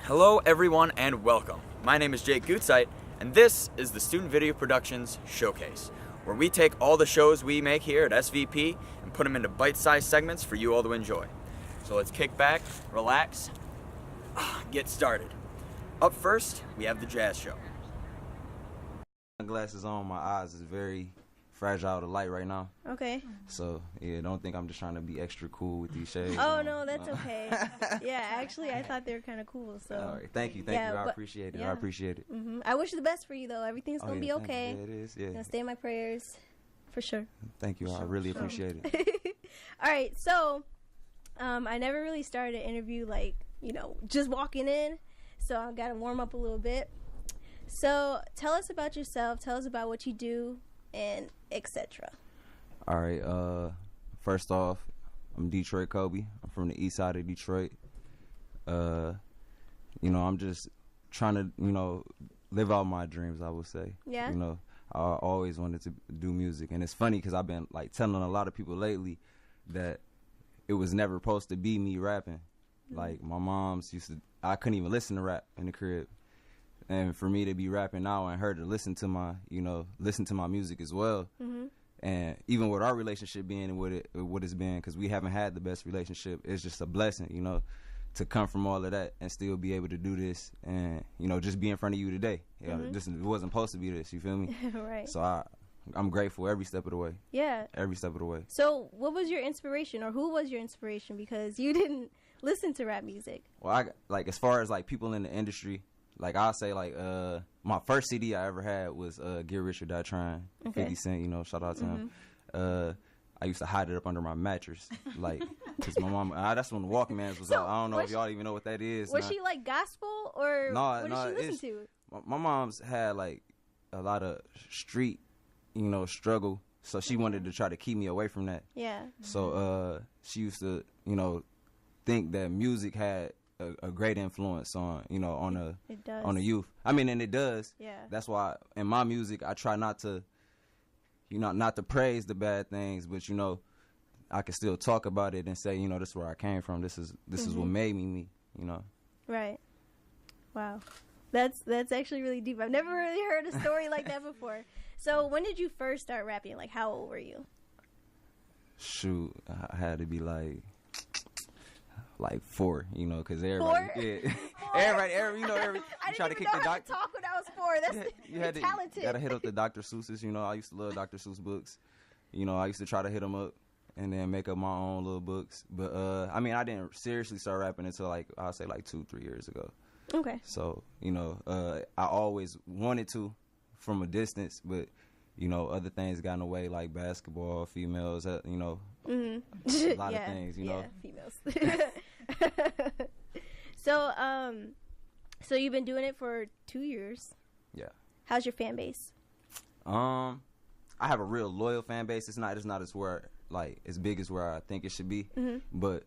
Hello everyone and welcome. My name is Jake Gutzeit and this is the Student Video Productions Showcase, where we take all the shows we make here at SVP and put them into bite-sized segments for you all to enjoy. So let's kick back, relax, get started. Up first, we have the jazz show. Glasses on, my eyes is very fragile to light right now. Okay. So yeah, don't think I'm just trying to be extra cool with these shades. Oh no, that's okay. Yeah, actually, I thought they were kind of cool. So. All right, thank you. I appreciate it. Yeah. I appreciate it. I wish you the best for you though. Everything's gonna be okay. Yeah, it is. Yeah. Gonna stay in my prayers, for sure. Thank you. I really appreciate it. All right, so I never really started an interview like just walking in, so I gotta warm up a little bit. So tell us about yourself. Tell us about what you do, and etc. All right. First off, I'm Detroit Kobe. I'm from the east side of Detroit. I'm just trying to, live out my dreams, I would say. Yeah. I always wanted to do music. And it's funny because I've been, telling a lot of people lately that it was never supposed to be me rapping. Like, my mom's I couldn't even listen to rap in the crib. And for me to be rapping now and her to listen to my music as well. Mm-hmm. And even with our relationship being what it's been, because we haven't had the best relationship, it's just a blessing, to come from all of that and still be able to do this and, just be in front of you today. It wasn't supposed to be this, you feel me? Right. So I'm grateful every step of the way. Yeah. Every step of the way. So what was your inspiration, or who was your inspiration? Because you didn't listen to rap music. Well, as far as people in the industry, I'll say my first CD I ever had was Get Rich or Die Trying, 50 Cent, shout out to him. I used to hide it up under my mattress, because my mom, that's when the Walkmans was out. I don't know if y'all even know what that is. Was she gospel, or what did she listen to? My mom's had a lot of street, struggle, so she wanted to try to keep me away from that. Yeah. So she used to, think that music had a great influence on the youth. I mean, and it does. Yeah. That's why in my music I try not to not to praise the bad things, but I can still talk about it and say, this is where I came from. This is what made me. Right. Wow. That's actually really deep. I've never really heard a story like that before. So when did you first start rapping? How old were you? Shoot, I had to be 4, because everybody, everybody, I try to didn't kick even the know how to doctor. talk when I was 4. That's talented. You gotta hit up the Dr. Seuss's. I used to love Dr. Seuss books. I used to try to hit them up and then make up my own little books. But I didn't seriously start rapping until I'll say 2-3 years ago. Okay. So I always wanted to from a distance, but other things got in the way, like basketball, females, a lot of things, Yeah, females. So you've been doing it for 2 years. Yeah. How's your fan base? I have a real loyal fan base. It's not as big as where I think it should be. Mm-hmm. But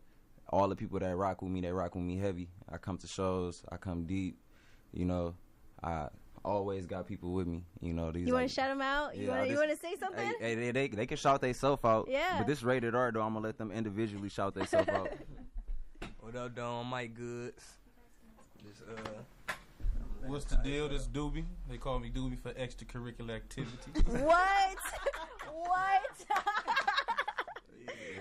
all the people that rock with me, they rock with me heavy. I come to shows, I come deep. I always got people with me. You want to shout them out? Yeah, you want to say something? Hey, they can shout themselves out. Yeah. But this rated R though, I'm gonna let them individually shout themselves out. What up, Don? Mike Goods. What's the deal? This Doobie. They call me Doobie for extracurricular activities. What?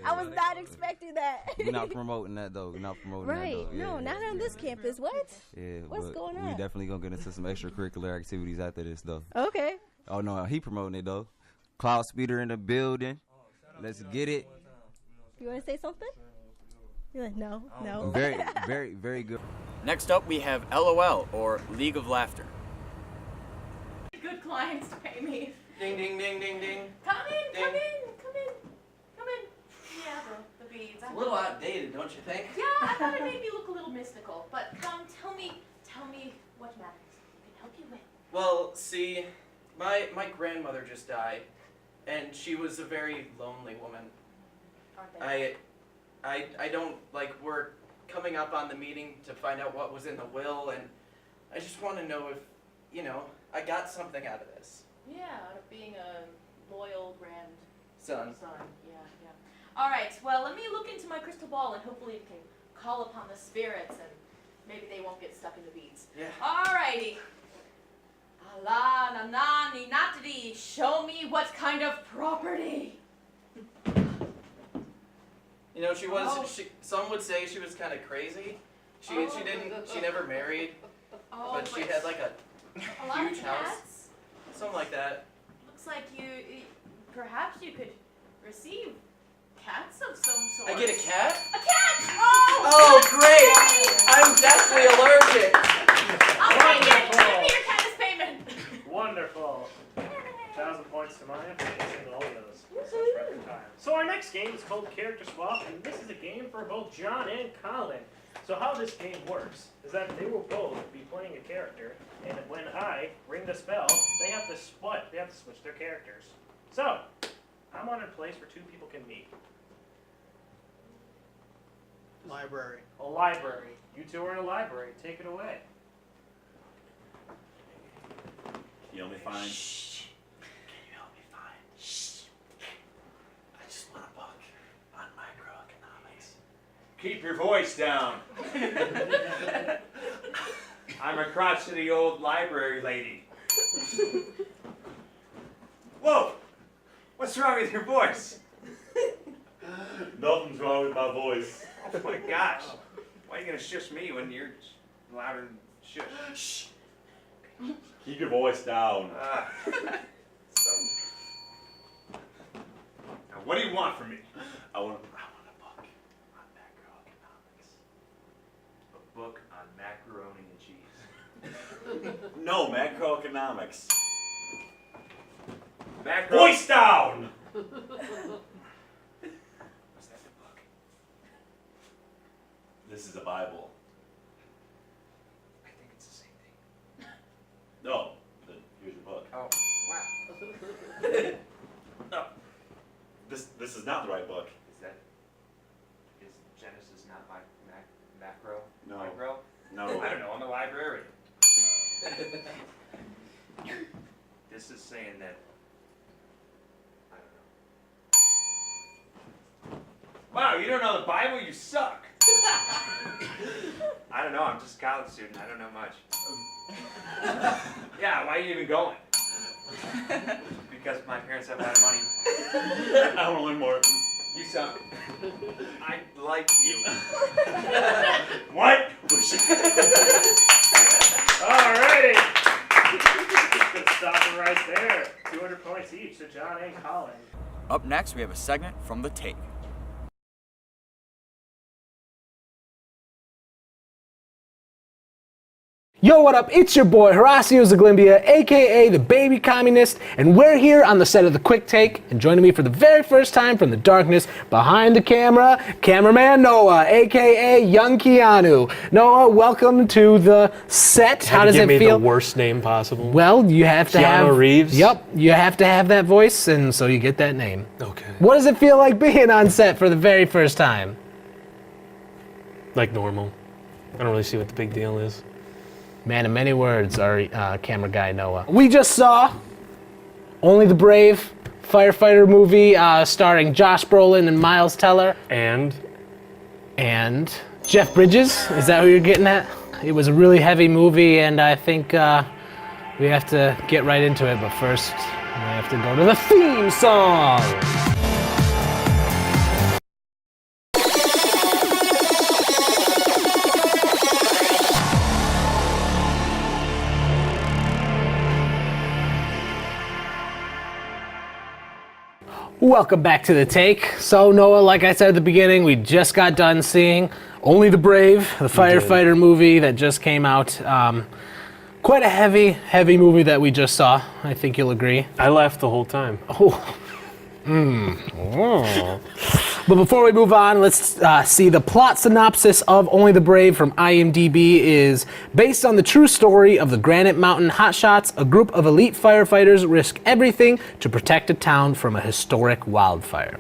I was not expecting that. We're not promoting that though. Right. Yeah, no, not on this campus. What? Yeah. What's going on? We definitely gonna get into some extracurricular activities after this though. Okay. Oh no, he promoting it though. Cloud Speeder in the building. Let's get it. You want to say something? You're like, no. Very, very, very good. Next up, we have LOL, or League of Laughter. Good clients to pay me. Ding, ding, ding, ding, ding. Come in. Ding. Yeah, the beads. A little outdated, don't you think? Yeah, I thought it made me look a little mystical. But come, tell me what matters. I can help you with. Well, see, my grandmother just died, and she was a very lonely woman. Aren't they? I don't, we're coming up on the meeting to find out what was in the will, and I just want to know if, I got something out of this. Yeah, out of being a loyal Son. Yeah. All right, well, let me look into my crystal ball, and hopefully it can call upon the spirits, and maybe they won't won't get stuck in the beads. Yeah. Alrighty. Allah, na na, ni natadi. Show me what kind of property. You know, she was. Some would say she was kind of crazy. She never married, Oh, but she had like a lot of huge house, cats. something like that. Looks like perhaps you could receive cats of some sort. I get a cat? A cat! Oh! Oh, great! I'm deathly allergic. I'll take it. Give me your cat as payment. Wonderful. 1,000 points to mine for chasing all of those. Such record time. So our next game is called Character Swap, and this is a game for both John and Colin. So how this game works is that they will both be playing a character, and when I ring the spell, they have to split. They have to switch their characters. So I'm on a place where two people can meet. Library. A library. You two are in a library. Take it away. You only find. Shh. Can you help me find? Shh. I just want a book on microeconomics. Keep your voice down. I'm a crotchety old library lady. Whoa! What's wrong with your voice? Nothing's wrong with my voice. Oh my gosh. Why are you gonna shush me when you're louder than shush? Shh. Keep your voice down. Now what do you want from me? I want a book on macroeconomics. A book on macaroni and cheese. no macroeconomics. Macro. Voice down. What's that the book? This is a Bible. I think it's the same thing. No, then here's your book. Oh, wow. No, this is not the right book. Is Genesis not macro? No. Micro? No. I don't know, I'm a librarian. This is saying that, I don't know. Wow, you don't know the Bible? You suck. I don't know, I'm just a college student, I don't know much. Yeah, why are you even going? Because my parents have a lot of money. I want to learn more. You suck. I like you. What? Alrighty. Good stop it right there. 200 points each to John and Colin. Up next, we have a segment from The Take. Yo, what up? It's your boy Horacio Zaglimbia, aka the Baby Communist, and we're here on the set of The Quick Take. And joining me for the very first time from the darkness behind the camera, cameraman Noah, aka Young Keanu. Noah, welcome to the set. How does it feel? Give me the worst name possible. Well, you have to have Keanu Reeves. Yep, you have to have that voice, and so you get that name. Okay. What does it feel like being on set for the very first time? Like normal. I don't really see what the big deal is. Man of many words, our camera guy Noah. We just saw Only the Brave firefighter movie starring Josh Brolin and Miles Teller. And Jeff Bridges. Is that who you're getting at? It was a really heavy movie, and I think we have to get right into it. But first, we have to go to the theme song. Welcome back to The Take. So Noah, like I said at the beginning, we just got done seeing Only the Brave, the firefighter movie that just came out. Quite a heavy movie that we just saw. I think you'll agree. I laughed the whole time. Oh. But before we move on, let's see the plot synopsis of Only the Brave from IMDb is based on the true story of the Granite Mountain Hotshots. A group of elite firefighters risk everything to protect a town from a historic wildfire.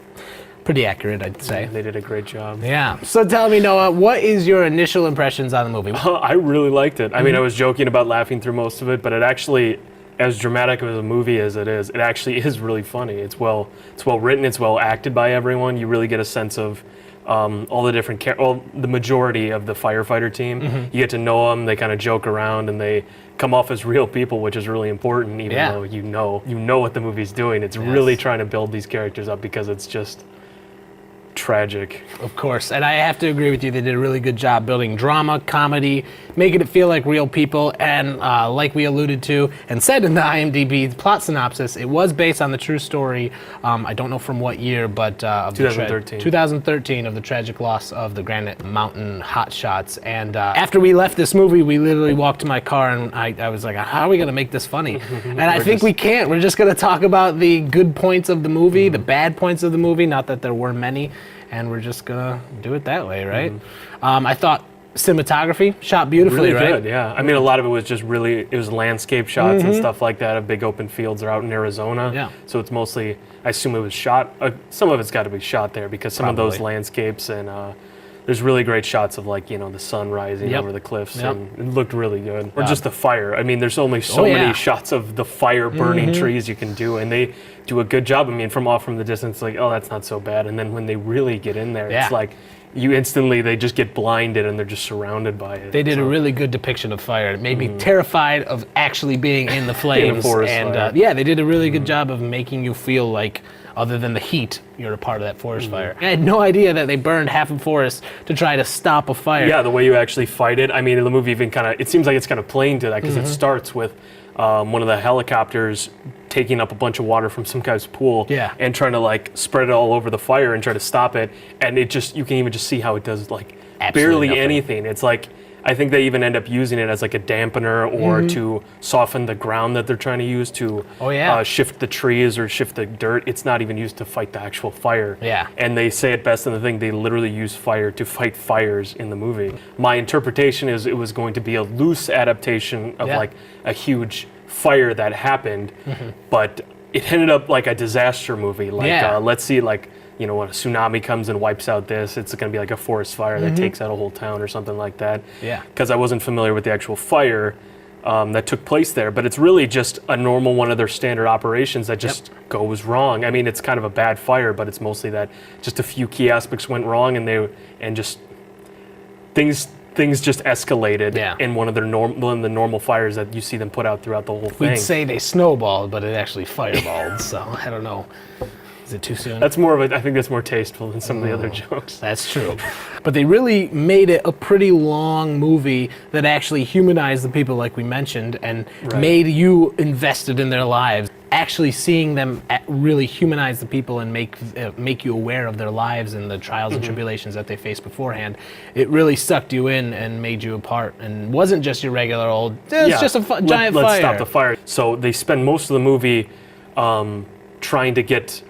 Pretty accurate, I'd say. They did a great job. Yeah. So tell me, Noah, what is your initial impressions on the movie? I really liked it. I mean, I was joking about laughing through most of it, but it actually, as dramatic of a movie as it actually is really funny. It's well written, it's well acted by everyone. You really get a sense of all the different, the majority of the firefighter team. You get to know them. They kind of joke around, and they come off as real people, which is really important. Even though you know what the movie's doing, it's really trying to build these characters up because it's just tragic. Of course, and I have to agree with you. They did a really good job building drama, comedy, making it feel like real people, and like we alluded to and said in the IMDb plot synopsis, it was based on the true story. I don't know from what year, but of 2013. 2013 of the tragic loss of the Granite Mountain hotshots. And after we left this movie, we literally walked to my car, and I was like, "How are we gonna make this funny?" And I think we can't. We're just gonna talk about the good points of the movie, the bad points of the movie. Not that there were many. And we're just gonna do it that way, right? I thought cinematography shot beautifully, really right? good, yeah. I mean, a lot of it was just it was landscape shots and stuff like that of big open fields. They're out in Arizona. Yeah. So it's mostly, I assume it was shot, some of it's got to be shot there because some of those landscapes and there's really great shots of like, the sun rising over the cliffs and it looked really good. Or just the fire. I mean, there's only so many shots of the fire burning trees you can do, and they do a good job. I mean, from the distance, like, oh, that's not so bad. And then when they really get in there, it's like they just get blinded and they're just surrounded by it. They did a really good depiction of fire. It made me terrified of actually being in the flames. In a forest fire. They did a really good job of making you feel like, other than the heat, you're a part of that forest fire. I had no idea that they burned half a forest to try to stop a fire. Yeah, the way you actually fight it. I mean, the movie even it seems like it's kind of playing to that because it starts with one of the helicopters taking up a bunch of water from some guy's pool and trying to like spread it all over the fire and try to stop it. And you can even just see how it does like Absolutely barely nothing. anything. It's like, I think they even end up using it as like a dampener or to soften the ground that they're trying to use to shift the trees or shift the dirt. It's not even used to fight the actual fire. Yeah. And they say it best in the thing, they literally use fire to fight fires in the movie. My interpretation is it was going to be a loose adaptation of like a huge fire that happened, but it ended up like a disaster movie. Like, let's see, like, when a tsunami comes and wipes out this, it's going to be like a forest fire that takes out a whole town or something like that. Yeah. Because I wasn't familiar with the actual fire that took place there, but it's really just a normal one of their standard operations that just goes wrong. I mean, it's kind of a bad fire, but it's mostly that just a few key aspects went wrong, and just things just escalated in one of the normal fires that you see them put out throughout the whole thing. We'd say they snowballed, but it actually fireballed. So I don't know. Is it too soon? That's more of I think that's more tasteful than some of the other jokes. That's true. But they really made it a pretty long movie that actually humanized the people, like we mentioned, and made you invested in their lives. Actually seeing them really humanize the people and make you aware of their lives and the trials and tribulations that they faced beforehand, it really sucked you in and made you a part, and wasn't just your regular old, it's just a giant fire. Let's stop the fire. So they spend most of the movie trying to get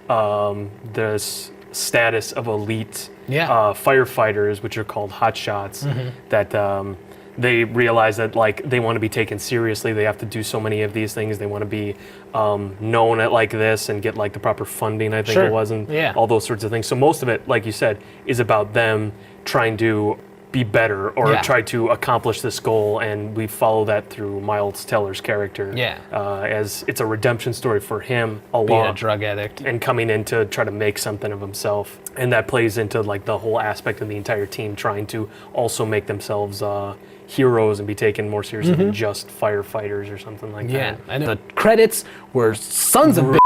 this status of elite firefighters, which are called hotshots, that they realize that like they want to be taken seriously. They have to do so many of these things. They want to be known at like this and get like the proper funding, I think it was, and all those sorts of things. So most of it, like you said, is about them trying to be better or try to accomplish this goal, and we follow that through Miles Teller's character. As it's a redemption story for him, being a drug addict and coming in to try to make something of himself, and that plays into like the whole aspect of the entire team trying to also make themselves heroes and be taken more seriously than just firefighters or something like that. Yeah, and the credits were sons of bitches.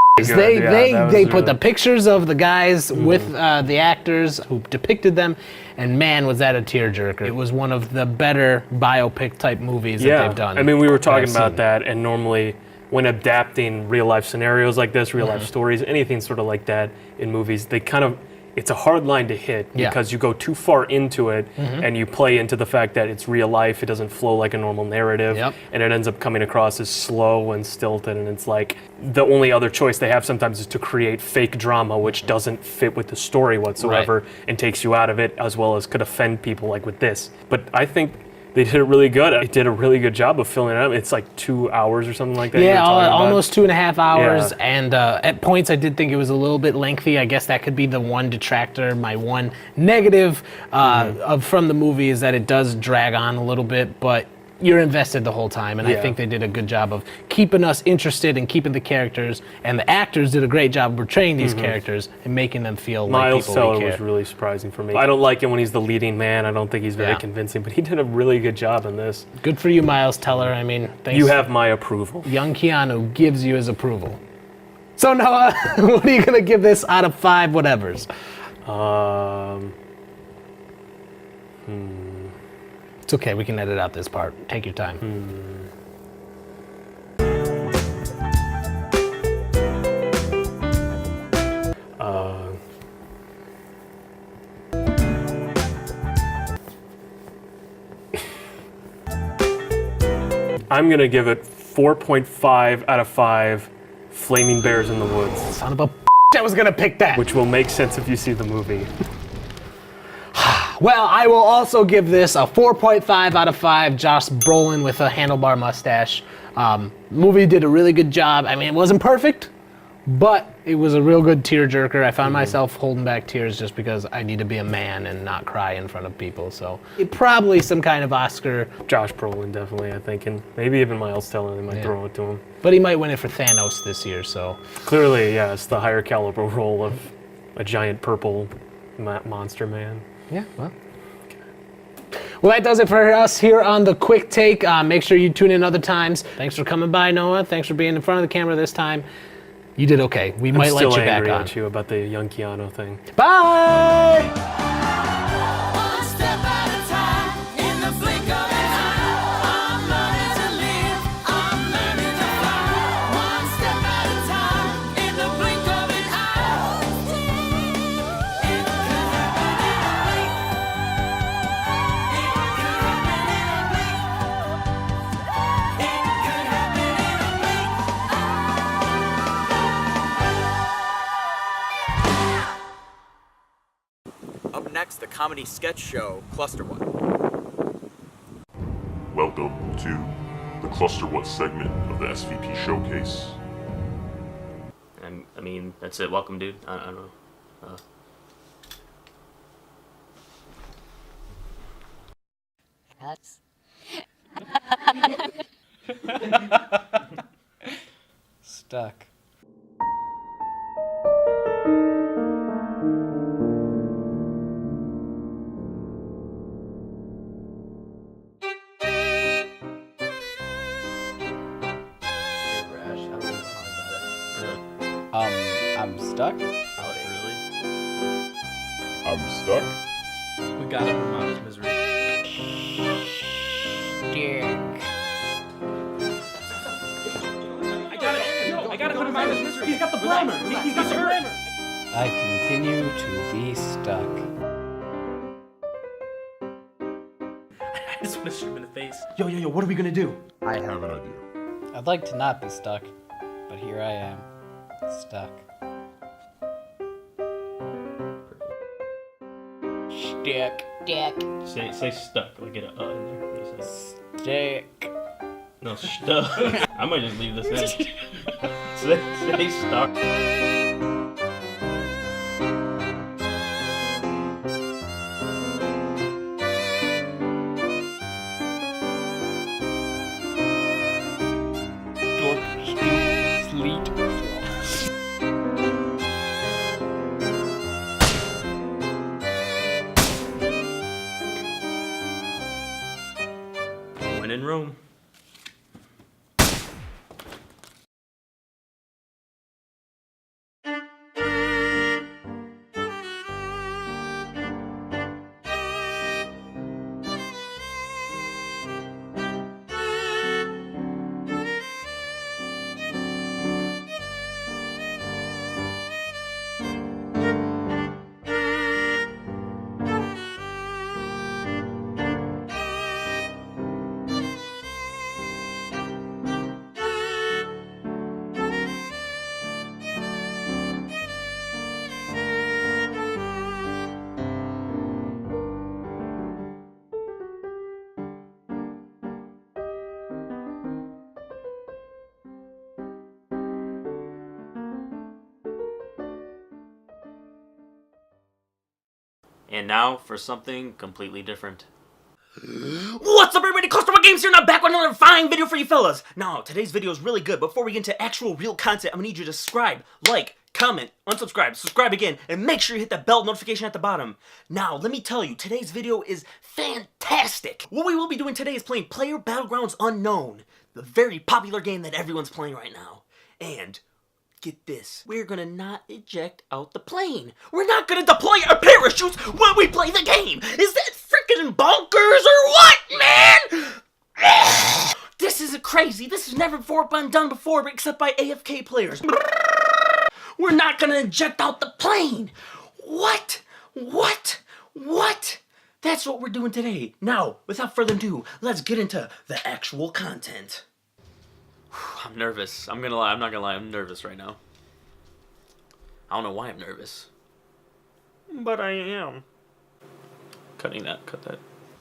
They put the pictures of the guys with the actors who depicted them, and man, was that a tearjerker. It was one of the better biopic type movies that they've done. I mean, we were talking about that, and normally when adapting real life scenarios like this, real life stories, anything sort of like that in movies, it's a hard line to hit because you go too far into it and you play into the fact that it's real life. It doesn't flow like a normal narrative, and it ends up coming across as slow and stilted, and it's like the only other choice they have sometimes is to create fake drama which doesn't fit with the story whatsoever and takes you out of it, as well as could offend people like with this. But I think they did it really good. They did a really good job of filling it up. It's like 2 hours or something like that. Yeah, almost 2.5 hours. Yeah. And at points, I did think it was a little bit lengthy. I guess that could be the one detractor. My one negative from the movie is that it does drag on a little bit. But you're invested the whole time, and I Yeah. think they did a good job of keeping us interested and keeping the characters, and the actors did a great job of portraying these characters and making them feel like Miles people we Teller care. was really surprising for me. I don't like him when he's the leading man. I don't think he's very Yeah. convincing, but he did a really good job in this. Good for you, Miles Teller. I mean, thanks. You have my approval. Young Keanu gives you his approval. So Noah, what are you gonna give this out of 5 whatevers? It's okay, we can edit out this part. Take your time. I'm gonna give it 4.5 out of 5 Flaming Bears in the Woods. Son of a I was gonna pick that. Which will make sense if you see the movie. Well, I will also give this a 4.5 out of 5. Josh Brolin with a handlebar mustache. Movie did a really good job. I mean, it wasn't perfect, but it was a real good tearjerker. I found myself holding back tears just because I need to be a man and not cry in front of people. So probably some kind of Oscar. Josh Brolin, definitely, I think, and maybe even Miles Teller. They might throw it to him. But he might win it for Thanos this year. So clearly, yeah, it's the higher caliber role of a giant purple monster man. Yeah, well. Well, that does it for us here on The Quick Take. Make sure you tune in other times. Thanks for coming by, Noah. Thanks for being in front of the camera this time. You did okay. We might let you back on. I'm still angry at you about the young Keanu thing. Bye! Up next, the comedy sketch show, Cluster What. Welcome to the Cluster What segment of the SVP Showcase. I mean, that's it. Welcome, dude. I don't know. Nuts. Stuck. I'm stuck. Really? I'm stuck. We got him from out his misery. Dick. I got it from out his misery. He's got the blamer. He's got the blamer. I continue to be stuck. I just want to shoot him in the face. Yo, what are we gonna do? I have an idea. I'd like to not be stuck, but here I am, stuck. Stick. Dick. Say stuck. Like get a in there. What do you say? Stick. No, stuck. I might just leave this in. Say stuck. Sleet. When in Rome. And now for something completely different. What's up, everybody? Cluster Games here, and I'm back with another fine video for you fellas. Now, today's video is really good. Before we get into actual real content, I'm gonna need you to subscribe, like, comment, unsubscribe, subscribe again, and make sure you hit the bell notification at the bottom. Now, let me tell you, today's video is fantastic. What we will be doing today is playing Player Battlegrounds Unknown, the very popular game that everyone's playing right now. And get this, we're gonna not eject out the plane. We're not gonna deploy our parachutes when we play the game. Is that freaking bonkers or what, man? This is crazy. This has never been done before except by AFK players. We're not gonna eject out the plane. What? That's what we're doing today. Now, without further ado, let's get into the actual content. I'm nervous. I'm not gonna lie, I'm nervous right now. I don't know why I'm nervous, but I am. Cut that.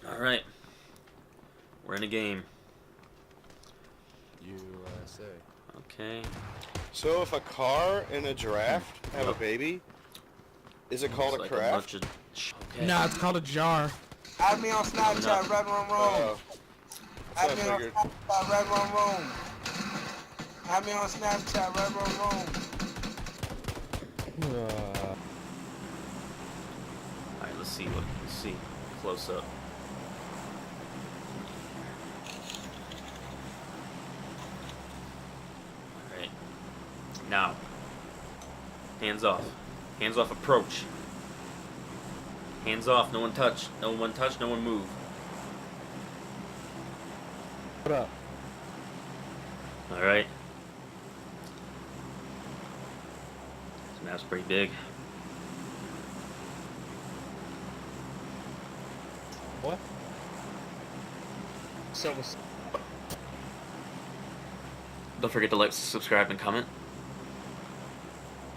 Alright. We're in a game. USA. Okay. So if a car and a giraffe have a baby, is it called a craft? Okay. Nah, it's called a jar. Add me on Snapchat, Red Room Room. Add me on Snapchat, Red Room Room. Add me on Snapchat, Red Room Room. Alright, let's see. Close up. Alright. Now. Hands off. Hands off approach. Hands off, no one touch. No one touch, no one move. What up? Alright. This map's pretty big. What? So Don't forget to like, subscribe, and comment.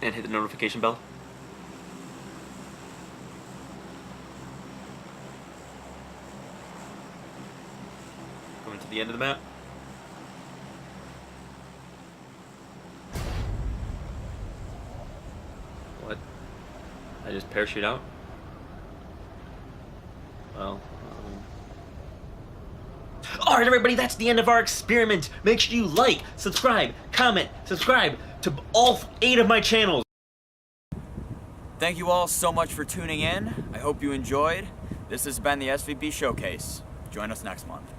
And hit the notification bell. Coming to the end of the map. What? I just parachute out? Well, Alright, everybody, that's the end of our experiment. Make sure you like, subscribe, comment, subscribe to all 8 of my channels. Thank you all so much for tuning in. I hope you enjoyed. This has been the SVP Showcase. Join us next month.